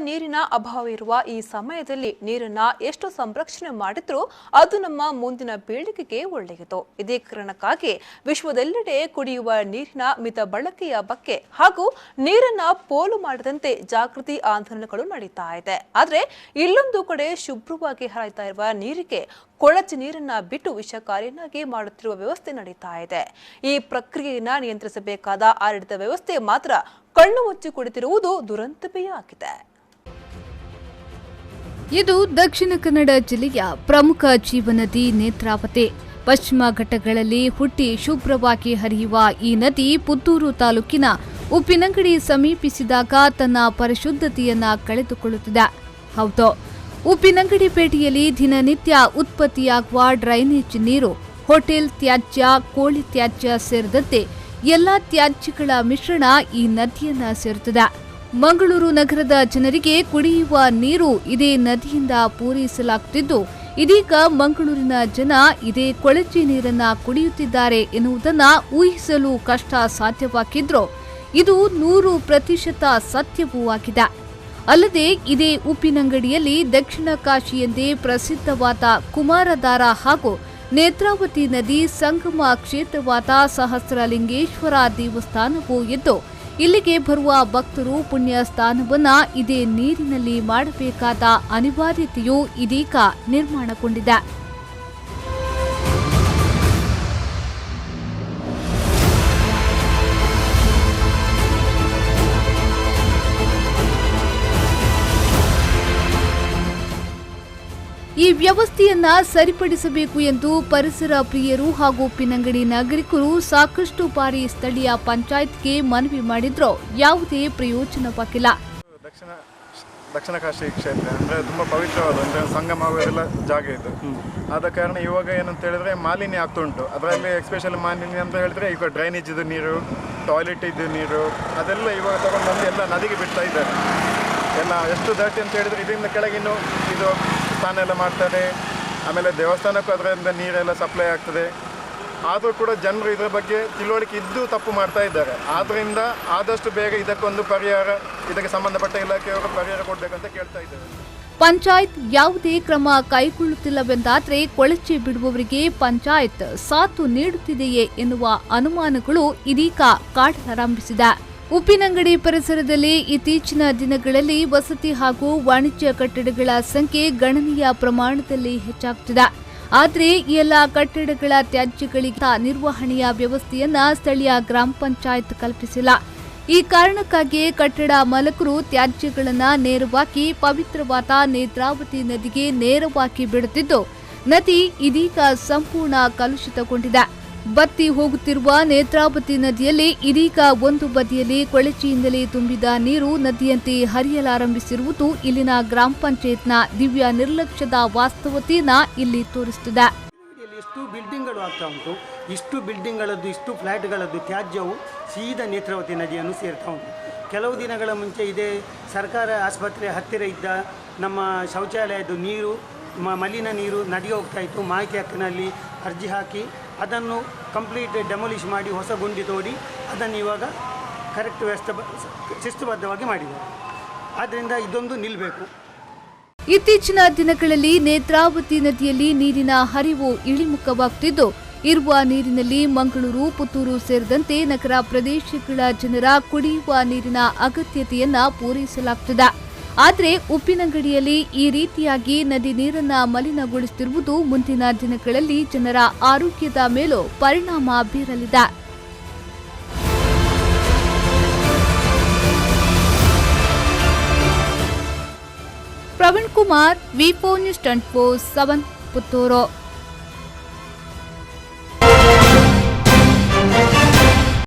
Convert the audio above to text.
ನೀರಿನ ಅಭಾವ ಇರುವ ಈ ಸಮಯದಲ್ಲಿ ನೀರನ್ನ ಎಷ್ಟು ಸಂರಕ್ಷಣೆ ಮಾಡಿದ್ರೂ ಅದು ನಮ್ಮ ಮುಂದಿನ ಪೀಳಿಗೆಗೆ ಒಳ್ಳೆಯದು. ಇದೇ ಕಾರಣಕ್ಕಾಗಿ ವಿಶ್ವದೆಲ್ಲೆಡೆ ಕುಡಿಯುವ ನೀರಿನ ಮಿತ ಬಳಕೆಯ ಬಗ್ಗೆ ಹಾಗೂ ನೀರನ್ನ ಪೋಲು ಮಾಡದಂತೆ ಜಾಗೃತಿ ಆಂದೋಲನಗಳು ನಡೀತಾ ಇದೆ. ಆದರೆ ಇಲ್ಲೊಂದು ಕಡೆ ಶುಭ್ರವಾಗಿ ಹರಿತಾ ಇರುವ ನೀರಿಗೆ ಕೊಳಚೆ ನೀರನ್ನ ಬಿಟ್ಟು ವಿಷಕಾರಿಯನ್ನಾಗಿ ಮಾಡುತ್ತಿರುವ ವ್ಯವಸ್ಥೆ ನಡೀತಾ ಇದೆ. ಈ ಪ್ರಕ್ರಿಯೆಯನ್ನು ನಿಯಂತ್ರಿಸಬೇಕಾದ ಆಡಳಿತ ವ್ಯವಸ್ಥೆ ಮಾತ್ರ ಕಣ್ಣು ಮುಚ್ಚಿ ಕುಳಿತಿರುವುದು ದುರಂತವೇ ಆಗಿದೆ. ಇದು ದಕ್ಷಿಣ ಕನ್ನಡ ಜಿಲ್ಲೆಯ ಪ್ರಮುಖ ಜೀವನದಿ ನೇತ್ರಾವತಿ. ಪಶ್ಚಿಮ ಘಟ್ಟಗಳಲ್ಲಿ ಹುಟ್ಟಿ ಶುಭ್ರವಾಗಿ ಹರಿಯುವ ಈ ನದಿ ಪುತ್ತೂರು ತಾಲೂಕಿನ ಉಪ್ಪಿನಂಗಡಿ ಸಮೀಪಿಸಿದಾಗ ತನ್ನ ಪರಿಶುದ್ಧತೆಯನ್ನ ಕಳೆದುಕೊಳ್ಳುತ್ತಿದೆ. ಹೌದು, ಉಪ್ಪಿನಂಗಡಿ ಪೇಟೆಯಲ್ಲಿ ದಿನನಿತ್ಯ ಉತ್ಪತ್ತಿಯಾಗುವ ಡ್ರೈನೇಜ್ ನೀರು, ಹೋಟೆಲ್ ತ್ಯಾಜ್ಯ, ಕೋಳಿ ತ್ಯಾಜ್ಯ ಸೇರಿದಂತೆ ಎಲ್ಲಾ ತ್ಯಾಜ್ಯಗಳ ಮಿಶ್ರಣ ಈ ನದಿಯನ್ನ ಸೇರುತ್ತದೆ. ಮಂಗಳೂರು ನಗರದ ಜನರಿಗೆ ಕುಡಿಯುವ ನೀರು ಇದೇ ನದಿಯಿಂದ ಪೂರೈಸಲಾಗುತ್ತಿದ್ದು, ಇದೀಗ ಮಂಗಳೂರಿನ ಜನ ಇದೇ ಕೊಳಚೆ ನೀರನ್ನ ಕುಡಿಯುತ್ತಿದ್ದಾರೆ ಎನ್ನುವುದನ್ನ ಊಹಿಸಲು ಕಷ್ಟ ಸಾಧ್ಯವಾಗಿದ್ರೂ ಇದು 100% ಸತ್ಯವೂ ಆಗಿದೆ. ಅಲ್ಲದೆ ಇದೇ ಉಪ್ಪಿನಂಗಡಿಯಲ್ಲಿ ದಕ್ಷಿಣ ಕಾಶಿ ಎಂದೇ ಪ್ರಸಿದ್ಧವಾದ ಕುಮಾರಧಾರ ಹಾಗೂ ನೇತ್ರಾವತಿ ನದಿ ಸಂಗಮ ಕ್ಷೇತ್ರವಾದ ಸಹಸ್ರಲಿಂಗೇಶ್ವರ ದೇವಸ್ಥಾನವೂ ಇದ್ದು, ಇಲ್ಲಿಗೆ ಬರುವ ಭಕ್ತರು ಪುಣ್ಯ ಸ್ನಾನವನ್ನ ಇದೇ ನೀರಿನಲ್ಲಿ ಮಾಡಬೇಕಾದ ಅನಿವಾರ್ಯತೆಯೂ ಇದೀಗ ನಿರ್ಮಾಣಗೊಂಡಿದೆ. ಈ ವ್ಯವಸ್ಥೆಯನ್ನ ಸರಿಪಡಿಸಬೇಕು ಎಂದು ಪರಿಸರ ಪ್ರಿಯರು ಹಾಗೂ ಉಪ್ಪಿನಂಗಡಿ ನಾಗರಿಕರು ಸಾಕಷ್ಟು ಬಾರಿ ಸ್ಥಳೀಯ ಪಂಚಾಯತ್ಗೆ ಮನವಿ ಮಾಡಿದ್ರೂ ಯಾವುದೇ ಪ್ರಯೋಜನವಾಗಿಲ್ಲ. ದಕ್ಷಿಣ ಕಾಶಿ ಕ್ಷೇತ್ರ ಅಂದರೆ ತುಂಬ ಪವಿತ್ರವಾದ ಅಂದರೆ ಸಂಗಮ ಆಗುವುದೆಲ್ಲ ಜಾಗ ಇದು. ಆದ ಕಾರಣ ಇವಾಗ ಏನಂತ ಹೇಳಿದ್ರೆ ಮಾಲಿನ್ಯ ಆಗ್ತುಂಟು. ಅದರಲ್ಲಿ ಎಕ್ಸ್ಪೆಷಲ್ ಮಾಲಿನ್ಯ ಅಂತ ಹೇಳಿದ್ರೆ ಈಗ ಡ್ರೈನೇಜ್ ಇದು ನೀರು, ಟಾಯ್ಲೆಟ್ ಇದು ನೀರು ಅದೆಲ್ಲ ಇವಾಗ ತಗೊಂಡು ಬಂದು ಎಲ್ಲ ನದಿಗೆ ಬಿಡ್ತಾ ಇದ್ದಾರೆ. ಎಲ್ಲ ಎಷ್ಟು ದಾಟಿ ಅಂತ ಹೇಳಿದ್ರೆ ಇದರಿಂದ ಕೆಳಗಿನ್ನು ಇದು ಸ್ನಾನ ಎಲ್ಲ ಮಾಡ್ತಾರೆ. ಆಮೇಲೆ ದೇವಸ್ಥಾನಕ್ಕೂ ಅದರಿಂದ ನೀರೆಲ್ಲ ಸಪ್ಲೈ ಆಗ್ತದೆ. ಆದರೂ ಕೂಡ ಜನರು ಇದರ ಬಗ್ಗೆ ತಿಳುವಳಿಕೆ ಇದ್ದು ತಪ್ಪು ಮಾಡ್ತಾ ಇದ್ದಾರೆ. ಆದ್ದರಿಂದ ಆದಷ್ಟು ಬೇಗ ಇದಕ್ಕೊಂದು ಪರಿಹಾರ, ಇದಕ್ಕೆ ಸಂಬಂಧಪಟ್ಟ ಇಲಾಖೆಯವರು ಪರಿಹಾರ ಕೊಡಬೇಕಂತ ಕೇಳ್ತಾ ಇದ್ದಾರೆ. ಪಂಚಾಯತ್ ಯಾವುದೇ ಕ್ರಮ ಕೈಗೊಳ್ಳುತ್ತಿಲ್ಲವೆಂದಾದರೆ ಕೊಳಚೆ ಬಿಡುವವರಿಗೆ ಪಂಚಾಯತ್ ಸಾಥು ನೀಡುತ್ತಿದೆಯೇ ಎನ್ನುವ ಅನುಮಾನಗಳು ಇದೀಗ ಕಾಡಲಾರಂಭಿಸಿದೆ. ಉಪ್ಪಿನಂಗಡಿ ಪರಿಸರದಲ್ಲಿ ಇತ್ತೀಚಿನ ದಿನಗಳಲ್ಲಿ ವಸತಿ ಹಾಗೂ ವಾಣಿಜ್ಯ ಕಟ್ಟಡಗಳ ಸಂಖ್ಯೆ ಗಣನೀಯ ಪ್ರಮಾಣದಲ್ಲಿ ಹೆಚ್ಚಾಗುತ್ತಿದೆ. ಆದರೆ ಈ ಎಲ್ಲ ಕಟ್ಟಡಗಳ ತ್ಯಾಜ್ಯಗಳಿಗೆ ನಿರ್ವಹಣೆಯ ವ್ಯವಸ್ಥೆಯನ್ನ ಸ್ಥಳೀಯ ಗ್ರಾಮ ಪಂಚಾಯತ್ ಕಲ್ಪಿಸಿಲ್ಲ. ಈ ಕಾರಣಕ್ಕಾಗಿಯೇ ಕಟ್ಟಡ ಮಾಲಕರು ತ್ಯಾಜ್ಯಗಳನ್ನು ನೇರವಾಗಿ ಪವಿತ್ರವಾದ ನೇತ್ರಾವತಿ ನದಿಗೆ ನೇರವಾಗಿ ಬಿಡುತ್ತಿದ್ದು, ನದಿ ಇದೀಗ ಸಂಪೂರ್ಣ ಕಲುಷಿತಗೊಂಡಿದೆ. ಬತ್ತಿ ಹೋಗುತ್ತಿರುವ ನೇತ್ರಾವತಿ ನದಿಯಲ್ಲಿ ಇದೀಗ ಒಂದು ಬದಿಯಲ್ಲಿ ಕೊಳಚೆಯಿಂದಲೇ ತುಂಬಿದ ನೀರು ನದಿಯಂತೆ ಹರಿಯಲಾರಂಭಿಸಿರುವುದು ಇಲ್ಲಿನ ಗ್ರಾಮ ಪಂಚಾಯತ್ನ ದಿವ್ಯ ನಿರ್ಲಕ್ಷ್ಯದ ವಾಸ್ತವತೆಯನ್ನ ಇಲ್ಲಿ ತೋರಿಸುತ್ತಿದೆ. ಇಷ್ಟು ಬಿಲ್ಡಿಂಗ್ಗಳು ಆಗ್ತಾ ಉಂಟು. ಇಷ್ಟು ಬಿಲ್ಡಿಂಗ್ಗಳದ್ದು, ಇಷ್ಟು ಫ್ಲ್ಯಾಟ್ಗಳದ್ದು ತ್ಯಾಜ್ಯವು ಸೀದಾ ನೇತ್ರಾವತಿ ನದಿಯನ್ನು ಸೇರ್ತಾ ಉಂಟು. ಕೆಲವು ದಿನಗಳ ಮುಂಚೆ ಇದೇ ಸರ್ಕಾರ ಆಸ್ಪತ್ರೆ ಹತ್ತಿರ ಇದ್ದ ನಮ್ಮ ಶೌಚಾಲಯದ ನೀರು, ಮಲಿನ ನೀರು ನದಿಗೆ ಹೋಗ್ತಾ ಇತ್ತು. ಮಾಹಿತಿ ಹಕ್ಕಿನಲ್ಲಿ ಅರ್ಜಿ ಹಾಕಿ ಅದನ್ನು ಕಂಪ್ಲೀಟ್ ಡೆಮೊಲಿಷ್ ಮಾಡಿ ಹೊಸ ಗುಂಡಿ ತೋಡಿ ಅದನ್ನು ಇವಾಗ ಕರೆಕ್ಟ್ ಶಿಸ್ತುಬದ್ಧವಾಗಿ ಮಾಡಿದ್ದಾರೆ. ಆದ್ದರಿಂದ ಇದೊಂದು ನಿಲ್ಲಬೇಕು. ಇತ್ತೀಚಿನ ದಿನಗಳಲ್ಲಿ ನೇತ್ರಾವತಿ ನದಿಯಲ್ಲಿ ನೀರಿನ ಹರಿವು ಇಳಿಮುಖವಾಗುತ್ತಿದ್ದು, ಇರುವ ನೀರಿನಲ್ಲಿ ಮಂಗಳೂರು, ಪುತ್ತೂರು ಸೇರಿದಂತೆ ನಗರ ಪ್ರದೇಶಗಳ ಜನರ ಕುಡಿಯುವ ನೀರಿನ ಅಗತ್ಯತೆಯನ್ನ ಪೂರೈಸಲಾಗುತ್ತಿದೆ. ಆದರೆ ಉಪ್ಪಿನಂಗಡಿಯಲ್ಲಿ ಈ ರೀತಿಯಾಗಿ ನದಿ ನೀರನ್ನ ಮಲಿನಗೊಳಿಸುತ್ತಿರುವುದು ಮುಂದಿನ ದಿನಗಳಲ್ಲಿ ಜನರ ಆರೋಗ್ಯದ ಮೇಲೂ ಪರಿಣಾಮ ಬೀರಲಿದೆ. ಪ್ರವೀಣ್ ಕುಮಾರ್, ವಿ4 ನ್ಯೂಸ್ 24/7 ಪುತ್ತೂರು.